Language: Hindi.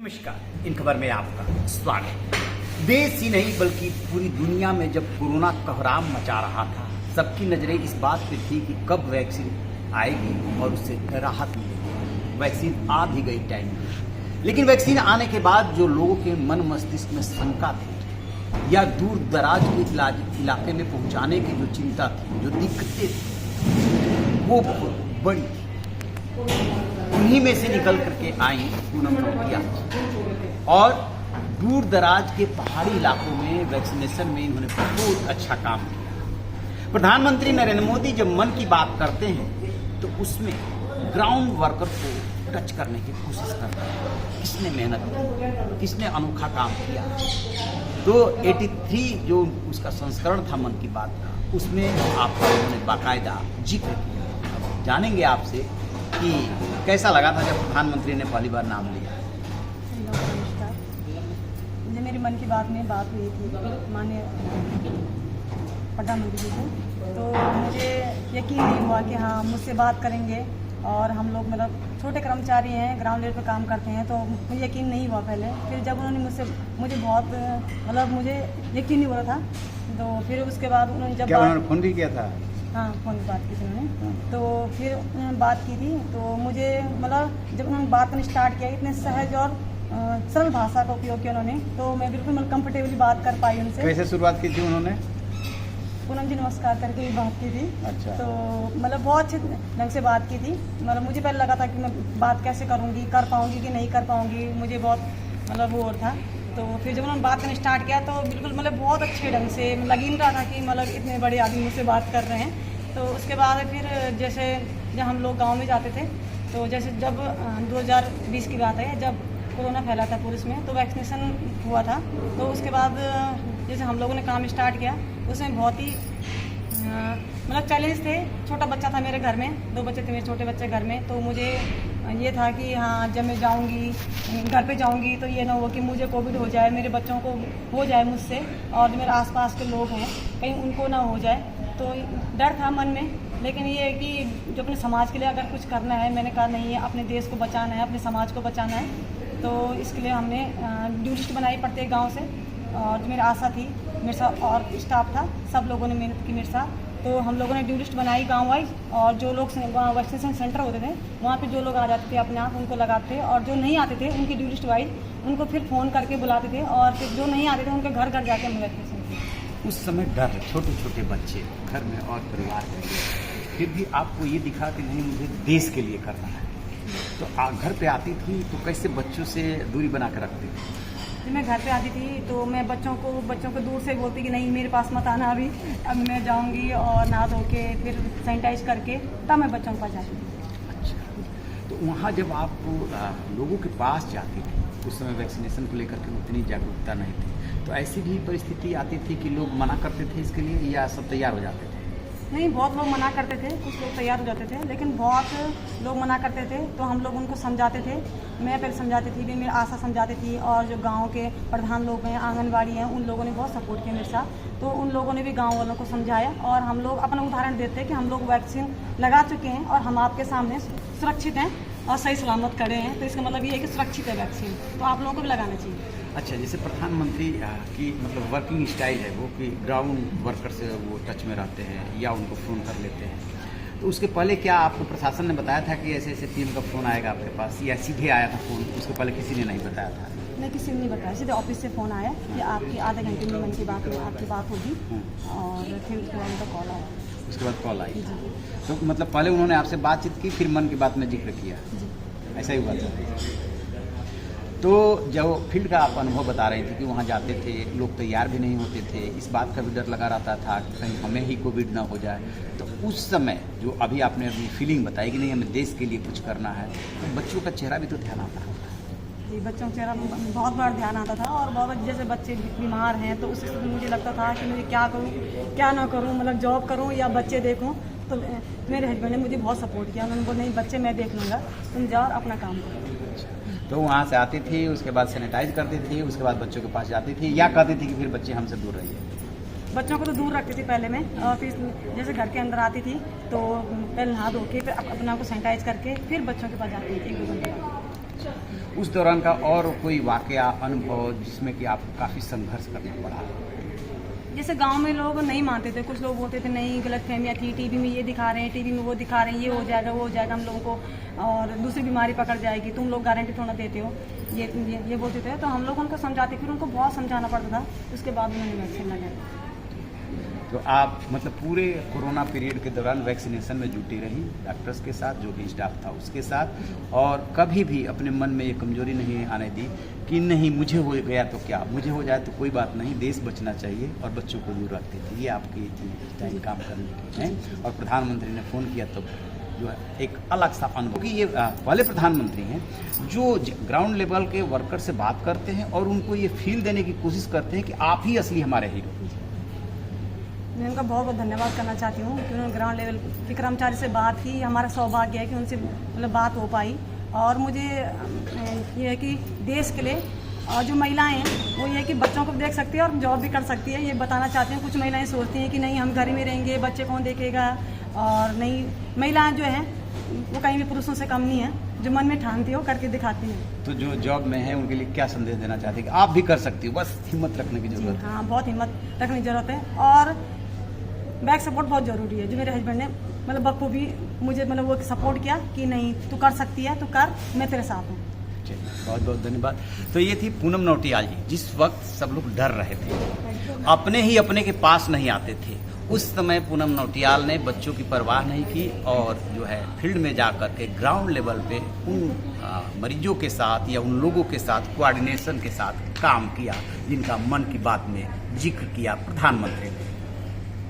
नमस्कार, इन खबर में आपका स्वागत। देश ही नहीं बल्कि पूरी दुनिया में जब कोरोना कहराम मचा रहा था, सबकी नजरें इस बात पे थी कि कब वैक्सीन आएगी और उससे राहत मिलेगी। वैक्सीन आ भी गई टाइम पे, लेकिन वैक्सीन आने के बाद जो लोगों के मन मस्तिष्क में शंका थी या दूर दराज के इलाके में पहुंचाने की जो चिंता थी, जो दिक्कतें थी, वो बहुत बड़ी थी। उन्हीं में से निकल करके आई पूनम टोटिया और दूर दराज के पहाड़ी इलाकों में वैक्सीनेशन में इन्होंने बहुत अच्छा काम किया। प्रधानमंत्री नरेंद्र मोदी जब मन की बात करते हैं तो उसमें ग्राउंड वर्कर को टच करने की कोशिश करते हैं। किसने मेहनत की, किसने अनोखा काम किया। तो 83 जो उसका संस्करण था मन की बात का, उसमें आपका उन्होंने बाकायदा जिक्र किया। अब जानेंगे आपसे कि कैसा लगा था जब प्रधानमंत्री ने पहली बार नाम लिया। नमस्कार, मुझे मेरी मन की बात में बात हुई थी माननीय प्रधानमंत्री जी से, तो मुझे यकीन नहीं हुआ कि हाँ मुझसे बात करेंगे। और हम लोग मतलब छोटे कर्मचारी हैं, ग्राउंड लेवल पे काम करते हैं, तो मुझे यकीन नहीं हुआ पहले। फिर जब उन्होंने मुझे बहुत मतलब मुझे यकीन नहीं हो रहा था, तो फिर उसके बाद उन्होंने जब उन्होंने फोन भी किया था। हाँ, फ़ोन पर बात की थी उन्होंने। तो फिर उन्होंने बात की थी, तो मुझे मतलब जब उन्होंने बात करना स्टार्ट किया, इतने सहज और सरल भाषा का उपयोग किया उन्होंने, तो मैं बिल्कुल मतलब कंफर्टेबली बात कर पाई उनसे। कैसे शुरुआत की थी उन्होंने? पूनम जी नमस्कार करके ही बात की थी। अच्छा। तो मतलब बहुत अच्छे ढंग से बात की थी। मतलब मुझे पहले लगा था कि मैं बात कैसे करूँगी, कर पाऊँगी कि नहीं कर पाऊँगी, मुझे बहुत मतलब वो था। तो फिर जब उन्होंने बात करना स्टार्ट किया तो बिल्कुल मतलब बहुत अच्छे ढंग से लग ही नहीं रहा था कि मतलब इतने बड़े आदमी मुझसे बात कर रहे हैं। तो उसके बाद फिर जैसे जब हम लोग गांव में जाते थे, तो जैसे जब 2020 की बात है, जब कोरोना फैला था पुलिस में, तो वैक्सीनेशन हुआ था। तो उसके बाद जैसे हम लोगों ने काम स्टार्ट किया, उसमें बहुत ही मतलब चैलेंज थे। छोटा बच्चा था मेरे घर में, 2 बच्चे थे मेरे छोटे बच्चे घर में। तो मुझे ये था कि हाँ जब मैं जाऊंगी घर पे जाऊंगी तो ये ना हो कि मुझे कोविड हो जाए, मेरे बच्चों को हो जाए मुझसे, और जो मेरे आसपास के लोग हैं कहीं उनको ना हो जाए। तो डर था मन में, लेकिन ये है कि जो अपने समाज के लिए अगर कुछ करना है, मैंने कहा नहीं है, अपने देश को बचाना है, अपने समाज को बचाना है। तो इसके लिए हमने ड्यू लिस्ट बनाई प्रत्येक गाँव से, और जो मेरी आशा थी, मेरे साथ और स्टाफ था, सब लोगों ने मेहनत की मेरे साथ। तो हम लोगों ने ड्यू लिस्ट बनाई गांव वाइज, और जो लोग वैक्सीनेशन सेंटर होते थे वहाँ पे जो लोग आ जाते थे अपने आप उनको लगाते थे, और जो नहीं आते थे उनकी ड्यू लिस्ट वाइज उनको फिर फ़ोन करके बुलाते थे, और फिर जो नहीं आते थे उनके घर घर जाके हम वैक्सीनेशन थे। उस समय डर, छोटे छोटे बच्चे घर में और परिवार के लिए, फिर भी आपको ये दिखा कि नहीं मुझे देश के लिए करना है। तो घर पे आती थी तो कैसे बच्चों से दूरी बना कर रखती थी? जब मैं घर पे आती थी तो मैं बच्चों को दूर से बोलती कि नहीं मेरे पास मत आना अभी, अब मैं जाऊंगी और नहा धो के फिर सैनिटाइज करके तब मैं बच्चों के पास जाती थी। अच्छा, तो वहाँ जब आप लोगों के पास जाती थी, उस समय वैक्सीनेशन को लेकर के उतनी जागरूकता नहीं थी, तो ऐसी भी परिस्थिति आती थी कि लोग मना करते थे इसके लिए, या सब तैयार हो जाते थे? नहीं, बहुत लोग मना करते थे, कुछ लोग तैयार हो जाते थे, लेकिन बहुत लोग मना करते थे। तो हम लोग उनको समझाते थे, मैं पहले समझाती थी, फिर मेरी आशा समझाती थी, और जो गांव के प्रधान लोग हैं, आंगनबाड़ी हैं, उन लोगों ने बहुत सपोर्ट किया मेरे साथ। तो उन लोगों ने भी गांव वालों को समझाया, और हम लोग अपना उदाहरण देते हैं कि हम लोग वैक्सीन लगा चुके हैं और हम आपके सामने सुरक्षित हैं और सही सलामत खड़े हैं। तो इसका मतलब ये है कि सुरक्षित है वैक्सीन, तो आप लोगों को भी लगाना चाहिए। अच्छा, जैसे प्रधानमंत्री की मतलब वर्किंग स्टाइल है वो कि ग्राउंड वर्कर से वो टच में रहते हैं या उनको फ़ोन कर लेते हैं, तो उसके पहले क्या आपको प्रशासन ने बताया था कि ऐसे ऐसे टीम का फ़ोन आएगा आपके पास, या सीधे आया था फ़ोन? उसके पहले किसी ने नहीं बताया था? नहीं, किसी ने नहीं बताया, सीधे ऑफिस से फ़ोन आया कि आपकी आधे घंटे में मन की बात आपकी बात होगी, और फिर उसके बाद उनका कॉल आया। उसके बाद कॉल आई? तो मतलब पहले उन्होंने आपसे बातचीत की, फिर मन की बात में जिक्र किया, ऐसा ही हुआ था? तो जब फील्ड का आप अनुभव बता रहे थे कि वहाँ जाते थे, लोग तैयार भी नहीं होते थे, इस बात का भी डर लगा रहता था कि कहीं हमें ही कोविड ना हो जाए, तो उस समय जो अभी आपने अपनी फीलिंग बताई कि नहीं हमें देश के लिए कुछ करना है, तो बच्चों का चेहरा भी तो ध्यान आता है। जी, बच्चों का चेहरा बहुत बार ध्यान आता था, और बहुत जैसे बच्चे बीमार हैं तो उस स्थिति में मुझे लगता था कि मुझे क्या करूँ क्या ना करूँ, मतलब जॉब करूँ या बच्चे देखूँ। तो मेरे हस्बैंड ने मुझे बहुत सपोर्ट किया, उन्होंने बोला नहीं बच्चे मैं देख लूँगा, तुम जाओ और अपना काम करो। तो वहाँ से आती थी, उसके बाद सैनिटाइज करती थी, उसके बाद बच्चों के पास जाती थी, या कहती थी कि फिर बच्चे हमसे दूर रहिए? बच्चों को तो दूर रखती थी पहले मैं, और फिर जैसे घर के अंदर आती थी तो पहले नहा धो के फिर अपने आप को सैनिटाइज करके फिर बच्चों के पास जाती थी 1-2 घंटे बाद। उस दौरान का और कोई वाकया अनुभव जिसमें कि आपको काफ़ी संघर्ष करना पड़ा? जैसे गांव में लोग नहीं मानते थे, कुछ लोग बोलते थे नहीं, गलत फहमियाँ थी, टीवी में ये दिखा रहे हैं, टीवी में वो दिखा रहे हैं, ये हो जाएगा वो हो जाएगा, हम लोगों को और दूसरी बीमारी पकड़ जाएगी, तुम लोग गारंटी थोड़ा देते हो, ये बोलते थे। तो हम लोग उनको समझाते, फिर उनको बहुत समझाना पड़ता था, उसके बाद उन्होंने वैक्सीन लगाया। तो आप मतलब पूरे कोरोना पीरियड के दौरान वैक्सीनेशन में जुटी रही, डॉक्टर्स के साथ, जो भी स्टाफ था उसके साथ, और कभी भी अपने मन में ये कमजोरी नहीं आने दी कि नहीं मुझे हो गया तो क्या, मुझे हो जाए तो कोई बात नहीं, देश बचना चाहिए और बच्चों को दूर रखते थे। ये आपकी थी टाइम काम करने की है। और प्रधानमंत्री ने फ़ोन किया तो जो है एक अलग सा अनुभव, क्योंकि ये पहले प्रधानमंत्री हैं जो ग्राउंड लेवल के वर्कर से बात करते हैं और उनको ये फील देने की कोशिश करते हैं कि आप ही असली हमारे हीरो। मैं उनका बहुत बहुत धन्यवाद करना चाहती हूँ कि उन्होंने ग्राउंड लेवल के कर्मचारी से बात की। हमारा सौभाग्य है कि उनसे मतलब बात हो पाई। और मुझे ये है कि देश के लिए और जो महिलाएं हैं वो ये है कि बच्चों को देख सकती है और जॉब भी कर सकती है, ये बताना चाहती हैं। कुछ महिलाएं सोचती हैं कि नहीं हम घर में रहेंगे, बच्चे कौन देखेगा, और नहीं, महिलाएं जो हैं वो कहीं भी पुरुषों से कम नहीं है, जो मन में ठानती है वो करके दिखाती हैं। तो जो जॉब में है उनके लिए क्या संदेश देना चाहते हैं कि आप भी कर सकती हो, बस हिम्मत रखने की जरूरत है? हाँ, बहुत हिम्मत रखने की जरूरत है और बैक सपोर्ट बहुत ज़रूरी है। जो मेरे हस्बैंड ने मतलब बखूबी मुझे मतलब वो सपोर्ट किया कि नहीं तू कर सकती है, तू कर, मैं तेरे साथ हूँ। चलिए, बहुत बहुत धन्यवाद। तो ये थी पूनम नौटियाल जी। जिस वक्त सब लोग डर रहे थे, अपने ही अपने के पास नहीं आते थे, उस समय पूनम नौटियाल ने बच्चों की परवाह नहीं की और जो है फील्ड में जा कर के ग्राउंड लेवल पे उन मरीजों के साथ या उन लोगों के साथ कोऑर्डिनेशन के साथ काम किया जिनका मन की बात में जिक्र किया प्रधानमंत्री ने।